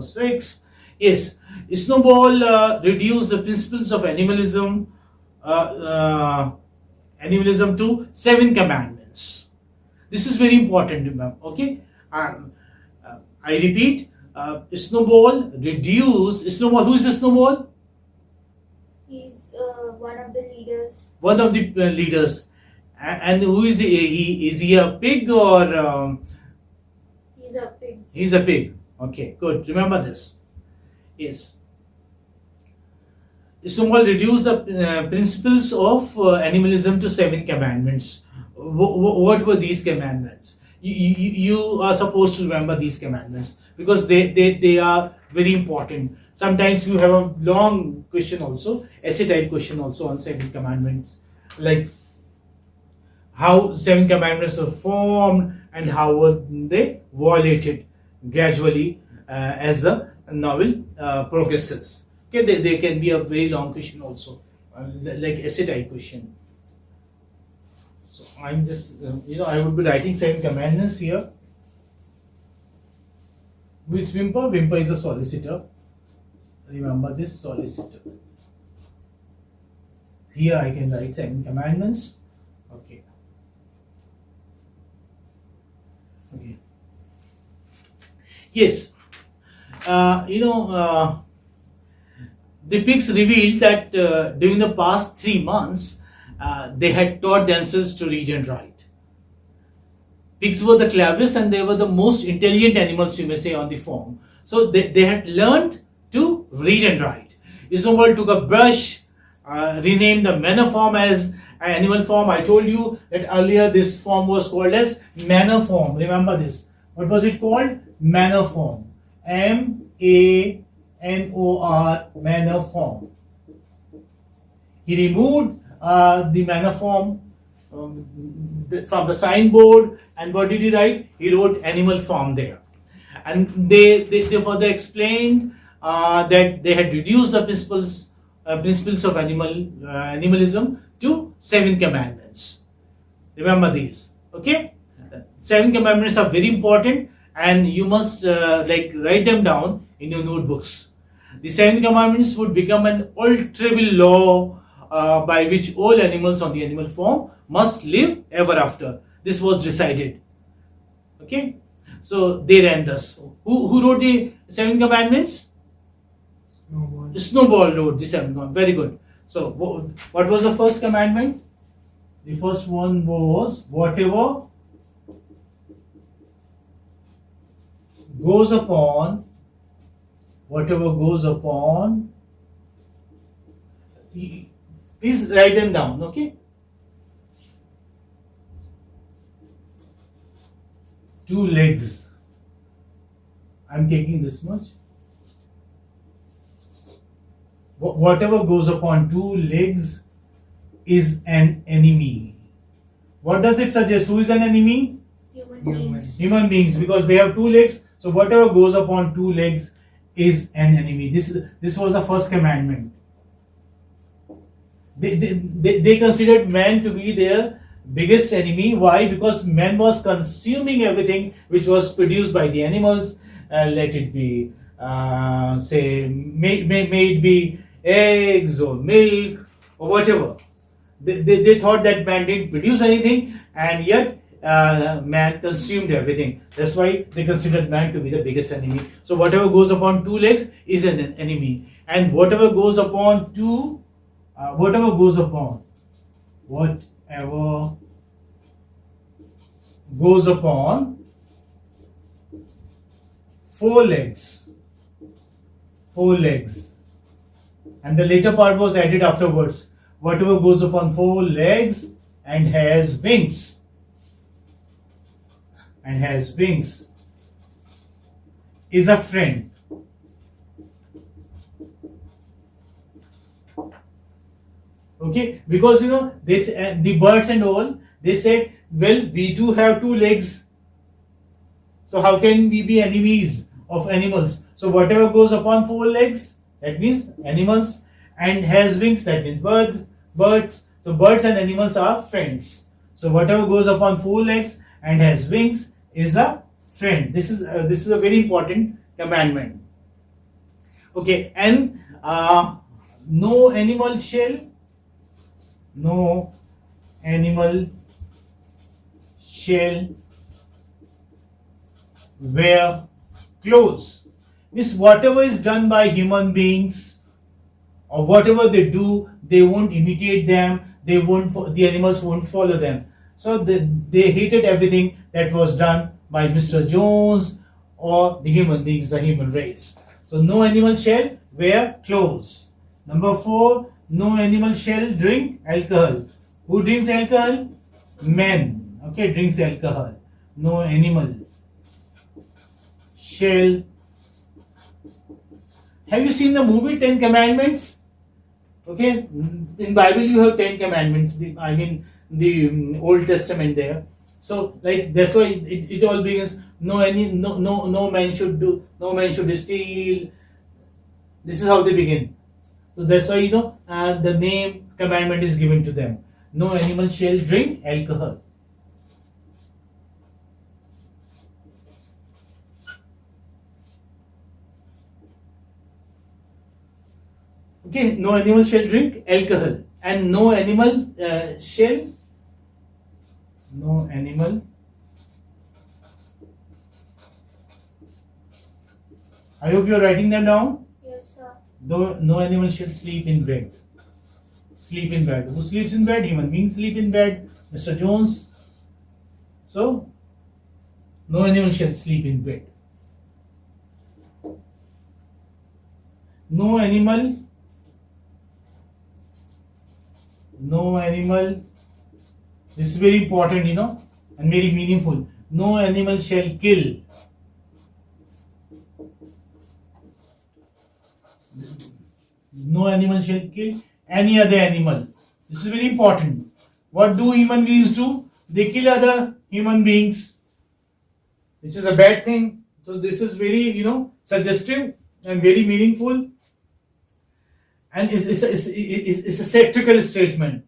number 6. Yes, Snowball reduced the principles of animalism to 7 commandments. This is very important, remember. Okay, I repeat. Snowball reduced. Snowball. Who is the Snowball? He's one of the leaders. One of the leaders. And who is he? Is he a pig or? He's a pig. He's a pig. Okay, good. Remember this. Yes. Snowball reduced the principles of animalism to 7 commandments. What were these commandments? You are supposed to remember these commandments because they are very important. Sometimes you have a long question also, essay type question also on 7 commandments, like how 7 commandments are formed and how were they violated gradually as the novel progresses. Okay, they can be a very long question also, like essay type question. So I'm just, I would be writing 7 commandments here. Who is Wimper? Wimper is a solicitor. Remember this, solicitor. Here I can write 7 commandments. Okay. Okay. Yes. The pigs revealed that during the past 3 months, they had taught themselves to read and write. Pigs were the cleverest and they were the most intelligent animals, you may say, on the farm. So they had learned to read and write. Snowball took a brush, renamed the manor farm as animal farm. I told you that earlier this farm was called as manor farm. Remember this. What was it called? Manor farm. M-A-N-O-R, manor farm. He removed the manor farm from the signboard, and what did he write? He wrote animal farm there. And they further explained that they had reduced the principles of animalism to 7 commandments. Remember these. Okay, 7 commandments are very important, and you must write them down in your notebooks. The 7 commandments would become an unalterable law by which all animals on the animal farm must live ever after. This was decided. Okay, so they ran thus. Who wrote the 7 commandments? Snowball. Snowball wrote the 7 commandments. Very good. So what was the first commandment? The first one was whatever goes upon, please write them down, okay? 2 legs. I'm taking this much. Whatever goes upon 2 legs is an enemy. What does it suggest? Who is an enemy? Human beings. Human beings, because they have 2 legs. So whatever goes upon 2 legs is an enemy. This was the first commandment. They considered man to be their biggest enemy. Why? Because man was consuming everything which was produced by the animals. Let it be, may it be eggs or milk or whatever. They thought that man didn't produce anything, and yet man consumed everything. That's why they considered man to be the biggest enemy. So whatever goes upon 2 legs is an enemy, and whatever goes upon 4 legs, and the later part was added afterwards. Whatever goes upon 4 legs and has wings, is a friend. Okay, because this the birds and all, they said, well, we do have 2 legs, so how can we be enemies of animals? So whatever goes upon 4 legs, that means animals, and has wings, that means birds. So birds and animals are friends. So whatever goes upon 4 legs and has wings is a friend. This is a very important commandment. Okay, and no animal shall wear clothes. Means whatever is done by human beings or whatever they do, they won't imitate them. The animals won't follow them. So they hated everything that was done by Mr. Jones or the human beings, the human race. So no animal shall wear clothes. Number 4, no animal shall drink alcohol. Who drinks alcohol? Men. Okay, drinks alcohol. No animal shall. Have you seen the movie 10 Commandments? Okay, in Bible you have 10 Commandments. The Old Testament there. So like that's why it all begins. No man should steal. This is how they begin. So that's why the name commandment is given to them. No animal shall drink alcohol. Okay, no animal shall drink alcohol, and no animal I hope you are writing them down. Yes, sir. No animal shall sleep in bed. Sleep in bed. Who sleeps in bed? Human beings sleep in bed. Mr. Jones. So, no animal shall sleep in bed. No animal. This is very important, and very meaningful. No animal shall kill. No animal shall kill any other animal. This is very important. What do human beings do? They kill other human beings, which is a bad thing. So this is very, suggestive and very meaningful. And it's a satirical statement,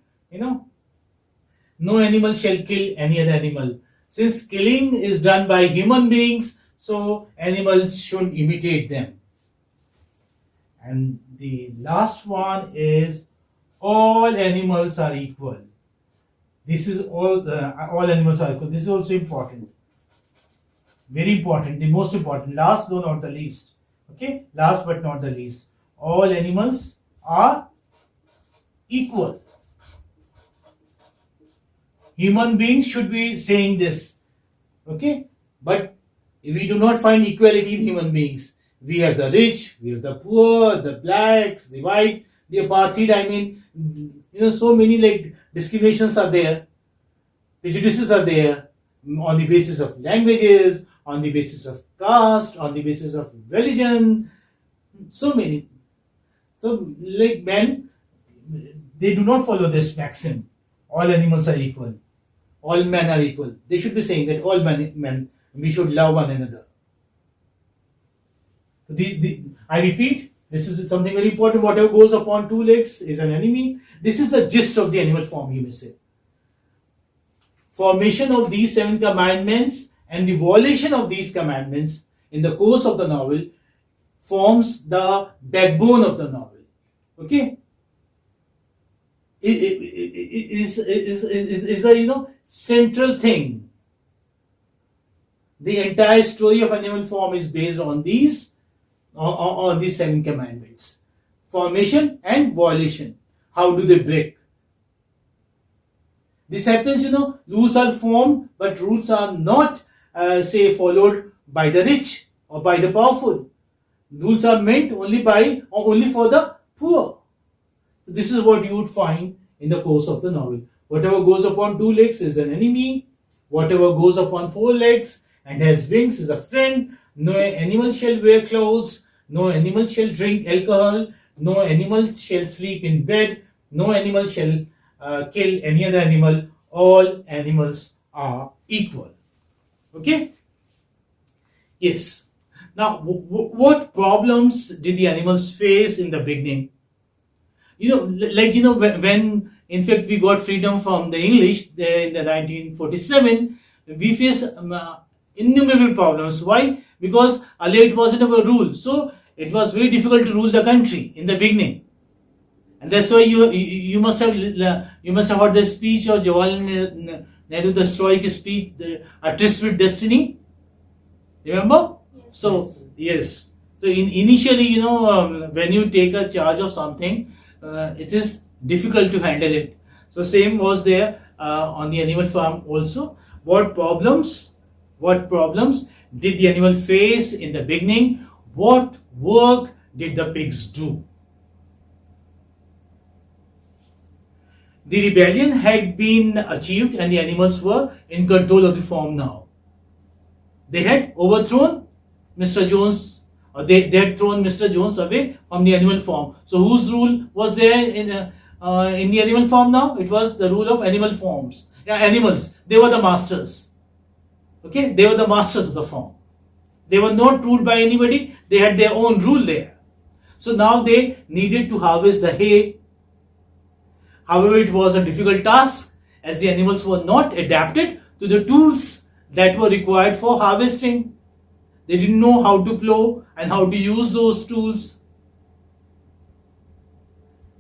No animal shall kill any other animal. Since killing is done by human beings, so animals shouldn't imitate them. And the last one is all animals are equal. This is all animals are equal. This is also important. Very important, the most important. Last though not the least. Okay, last but not the least. All animals are equal. Human beings should be saying this. Okay, but we do not find equality in human beings. We have the rich, we have the poor, the blacks, the white, the apartheid. So many discriminations are there, prejudices are there on the basis of languages, on the basis of caste, on the basis of religion. So many. So men, they do not follow this maxim. All animals are equal. All men are equal. They should be saying that all men, we should love one another. So I repeat, this is something very important. Whatever goes upon 2 legs is an enemy. This is the gist of the animal form, you may say. Formation of these 7 commandments and the violation of these commandments in the course of the novel forms the backbone of the novel. Okay? It is a central thing. The entire story of animal form is based on these 7 commandments. Formation and violation. How do they break? This happens, rules are formed, but rules are not, followed by the rich or by the powerful. Rules are meant only for the poor. So this is what you would find in the course of the novel. Whatever goes upon 2 legs is an enemy. Whatever goes upon 4 legs and has wings is a friend. No animal shall wear clothes. No animal shall drink alcohol. No animal shall sleep in bed. No animal shall kill any other animal. All animals are equal. Okay? Yes. Now, what problems did the animals face in the beginning? When in fact we got freedom from the English in the 1947, we faced innumerable problems. Why? Because earlier it wasn't a rule. So it was very difficult to rule the country in the beginning. And that's why you must have heard the speech of Jawaharlal Nehru, the stoic speech, A Tryst with Destiny. Remember? Yes. So yes. So initially, when you take a charge of something, it is difficult to handle it. So same was there on the animal farm also. What problems did the animal face in the beginning? What work did the pigs do? The rebellion had been achieved and the animals were in control of the farm now. They had overthrown Mr. Jones, or they had thrown Mr. Jones away from the animal farm. So whose rule was there in the animal farm now? It was the rule of animal farms. Yeah, animals. They were the masters. Okay, they were the masters of the farm. They were not ruled by anybody. They had their own rule there. So now they needed to harvest the hay. However, it was a difficult task as the animals were not adapted to the tools that were required for harvesting. They didn't know how to plow and how to use those tools.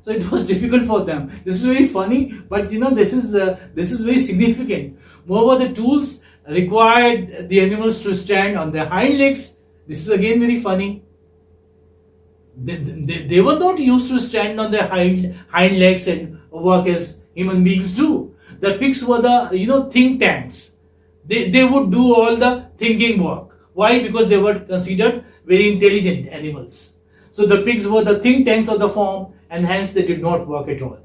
So it was difficult for them. This is very funny, but this is very significant. Moreover, the tools required the animals to stand on their hind legs. This is again very funny. They were not used to stand on their hind legs and work as human beings do. The pigs were the think tanks. They would do all the thinking work. Why? Because they were considered very intelligent animals. So the pigs were the think tanks of the farm, and hence they did not work at all.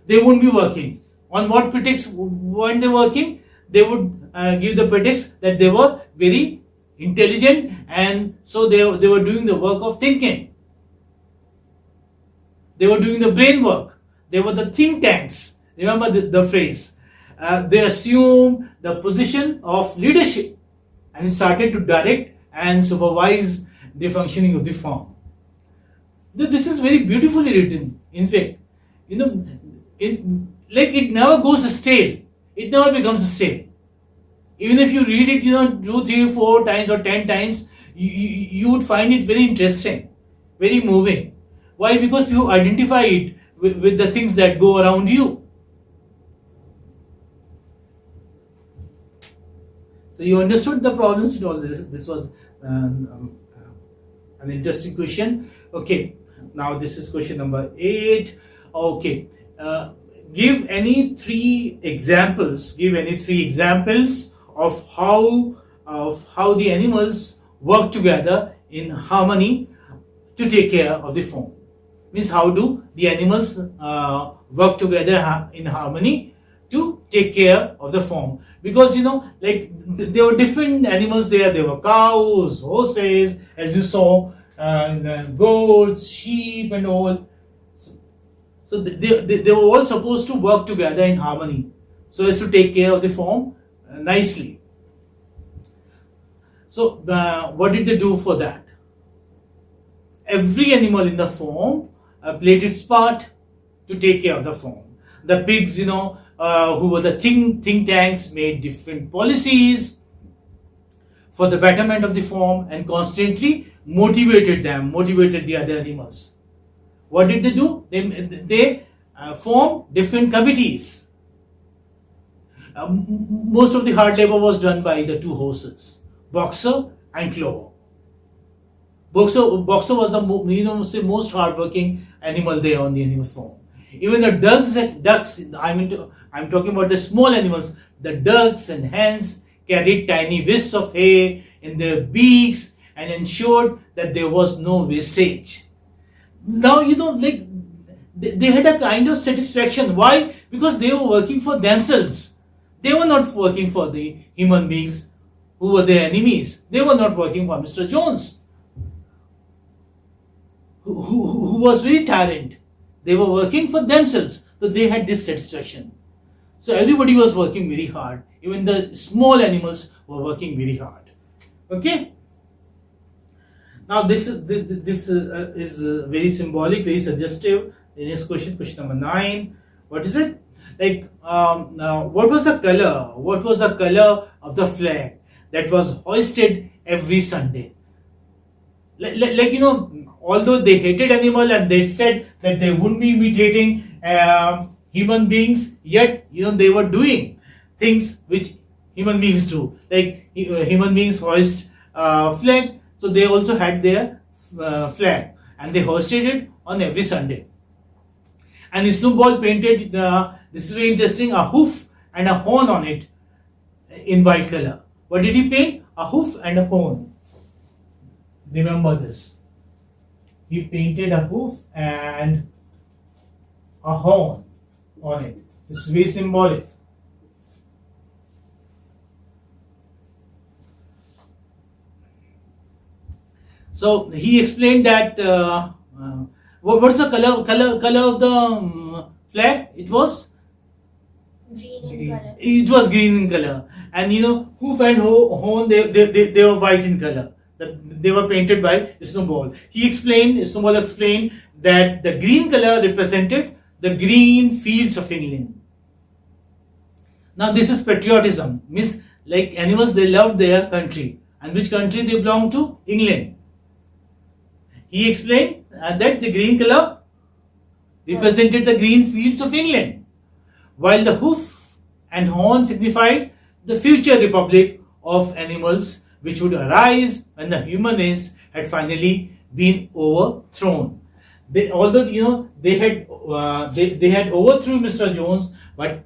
They wouldn't be working. On what pretext weren't they working? They would give the pretext that they were very intelligent, and so they were doing the work of thinking. They were doing the brain work. They were the think tanks. Remember the phrase. They assumed the position of leadership and started to direct and supervise the functioning of the farm. This is very beautifully written. In fact, it never goes stale. It never becomes stale. Even if you read it, 2, 3, 4 times or 10 times, you would find it very interesting, very moving. Why? Because you identify it with the things that go around you. So you understood the problems in all this. This was an interesting question. Okay, now this is question number 8. Okay, give any three examples. Give any three examples of how the animals work together in harmony to take care of the farm. Means, how do the animals work together in harmony to take care of the farm? Because there were different animals there. There were cows, horses, as you saw, goats, sheep, and all. So they were all supposed to work together in harmony so as to take care of the farm nicely. So what did they do for that? Every animal in the farm played its part to take care of the farm. The pigs, who were the think tanks, made different policies for the betterment of the farm and constantly motivated the other animals. What did they do? They formed different committees. Most of the hard labor was done by the two horses, Boxer and Clover. Boxer was the most hardworking animal there on the animal farm. Even the ducks, I'm talking about the small animals, the ducks and hens carried tiny wisps of hay in their beaks and ensured that there was no wastage. Now, they had a kind of satisfaction. Why? Because they were working for themselves. They were not working for the human beings who were their enemies. They were not working for Mr. Jones, who was very tyrant. They were working for themselves. So they had this satisfaction. So everybody was working very hard. Even the small animals were working very hard. Okay. Now this is very symbolic, very suggestive. The next question number 9. What is it? What was the color? What was the color of the flag that was hoisted every Sunday? although they hated animal and they said that they wouldn't be imitating human beings, yet they were doing things which human beings do. Like human beings hoist flag, so they also had their flag, and they hoisted it on every Sunday. And Snowball painted, this is very interesting, a hoof and a horn on it in white color. What did he paint? A hoof and a horn. Remember this. He painted a hoof and a horn on it. This is very symbolic. So he explained that what's the color of the flag? It was Green in color. it was green in color, and hoof and horn, they were white in color. They were painted by Snowball. Snowball explained that the green color represented the green fields of England. Now this is patriotism, means like animals, they loved their country. And which country they belong to? England. He explained that the green color represented the green fields of England, while the hoof and horn signified the future republic of animals which would arise when the human race had finally been overthrown. Although they had overthrew Mr. Jones, but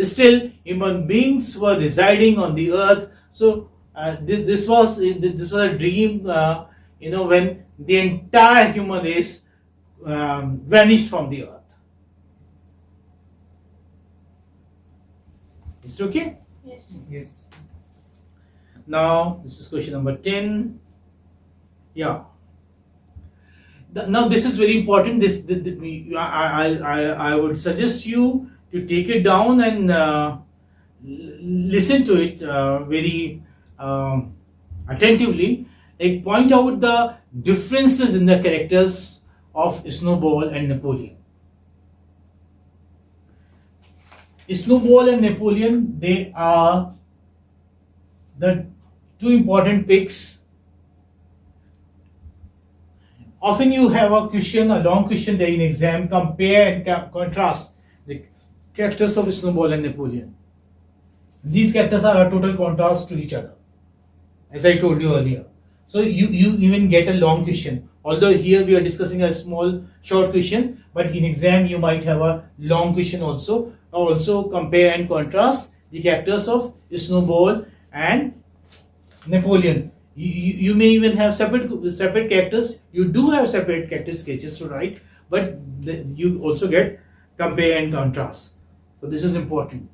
still human beings were residing on the earth. So this was a dream. When the entire human race vanished from the earth. Is it okay? Yes. Yes. Now this is question number 10. Yeah. Now this is very important. I would suggest you to take it down and listen to it very attentively. Like, point out the differences in the characters of Snowball and Napoleon. Snowball and Napoleon, they are the two important pigs. Often you have a long question there in exam, compare and contrast the characters of Snowball and Napoleon. These characters are a total contrast to each other, as I told you earlier. So you even get a long question. Although here we are discussing a short question, but in exam you might have a long question also. Also compare and contrast the characters of Snowball and Napoleon. You may even have separate characters. You do have separate character sketches to write, but you also get compare and contrast. So this is important.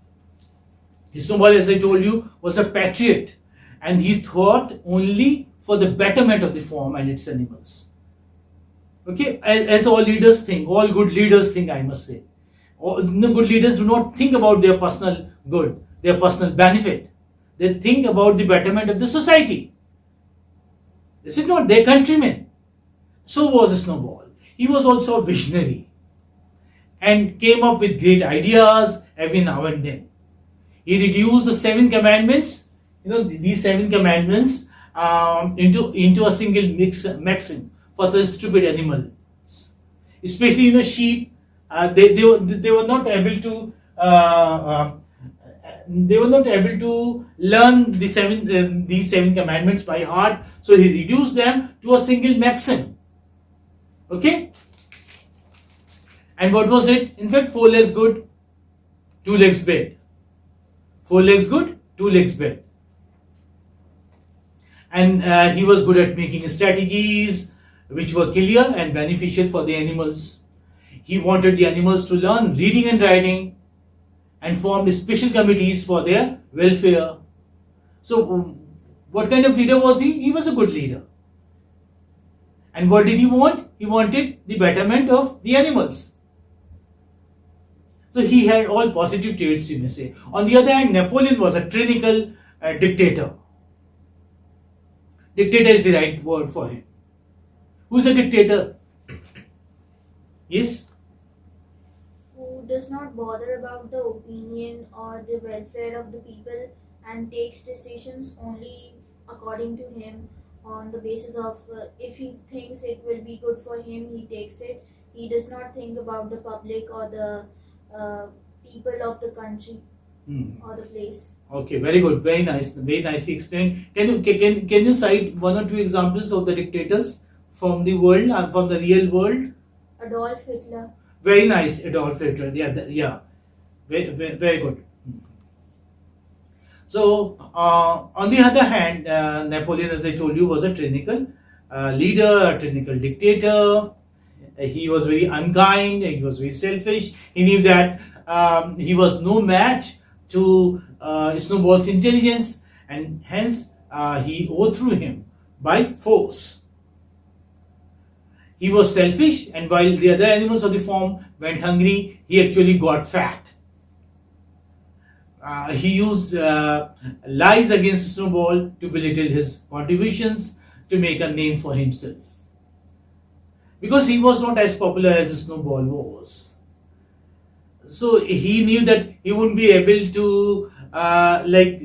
Snowball, as I told you, was a patriot, and he thought only for the betterment of the farm and its animals. Okay, as all leaders think, all good leaders think, I must say. Good leaders do not think about their personal good, their personal benefit. They think about the betterment of the society. This is not their countrymen. So was Snowball. He was also a visionary and came up with great ideas every now and then. He reduced the 7 commandments, these 7 commandments, into a single maxim for the stupid animals, especially sheep. They were not able to learn these 7 commandments by heart, so he reduced them to a single maxim. Okay, and what was it? In fact, 4 legs good, 2 legs bad. 4 legs good, 2 legs bad. And he was good at making strategies which were clear and beneficial for the animals. He wanted the animals to learn reading and writing and formed special committees for their welfare. So what kind of leader was he? He was a good leader. And what did he want? He wanted the betterment of the animals. So he had all positive traits, you may say. On the other hand, Napoleon was a tyrannical dictator. Dictator is the right word for him. Who's a dictator? Yes? Who does not bother about the opinion or the welfare of the people and takes decisions only according to him on the basis of if he thinks it will be good for him, he takes it. He does not think about the public or the people of the country or the place. Okay, very good, very nice, very nicely explained. Can you cite one or two examples of the dictators from the world and from the real world? Adolf Hitler. Very nice, Adolf Hitler. Yeah, very good. So, on the other hand, Napoleon, as I told you, was a tyrannical leader, a tyrannical dictator. He was very unkind, he was very selfish. He knew that he was no match to Snowball's intelligence, and hence he overthrew him by force. He was selfish, and while the other animals of the farm went hungry, he actually got fat. He used lies against Snowball to belittle his contributions, to make a name for himself. Because he was not as popular as Snowball was. So he knew that he wouldn't be able to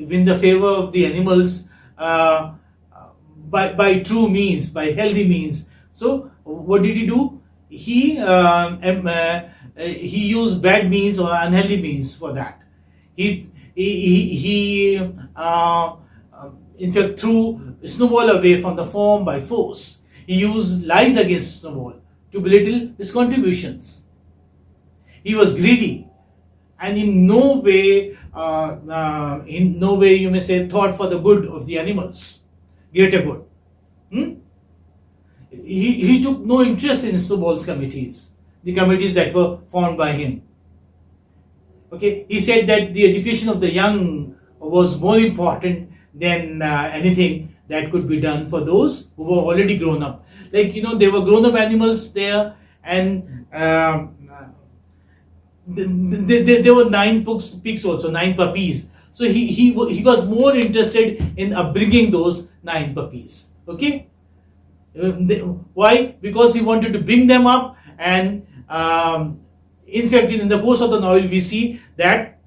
win the favor of the animals by true means, by healthy means. So what did he do? He used bad means or unhealthy means for that. He in fact threw Snowball away from the farm by force. He used lies against Snowball to belittle his contributions. He was greedy, and in no way you may say thought for the good of the animals, greater good. He took no interest in Snowball's committees, the committees that were formed by him. Okay, he said that the education of the young was more important than anything that could be done for those who were already grown up. Like, there were grown up animals there, and there were 9 pigs also, 9 puppies. So he was more interested in upbringing those 9 puppies. Okay, why? Because he wanted to bring them up, and in fact, in the course of the novel, we see that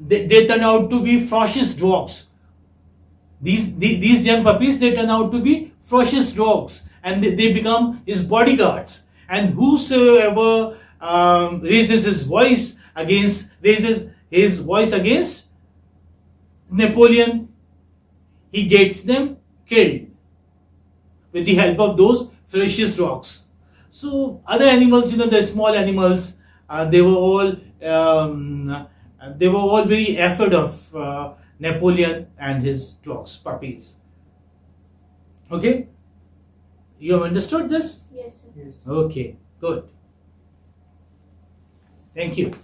they turn out to be ferocious dogs. These young puppies, they turn out to be ferocious dogs, and they become his bodyguards. And whosoever raises his voice against Napoleon, he gets them killed with the help of those ferocious dogs. So other animals, the small animals, they were all very afraid of Napoleon and his dogs, puppies. Okay, you have understood this? Yes, sir. Yes. Okay, good. Thank you.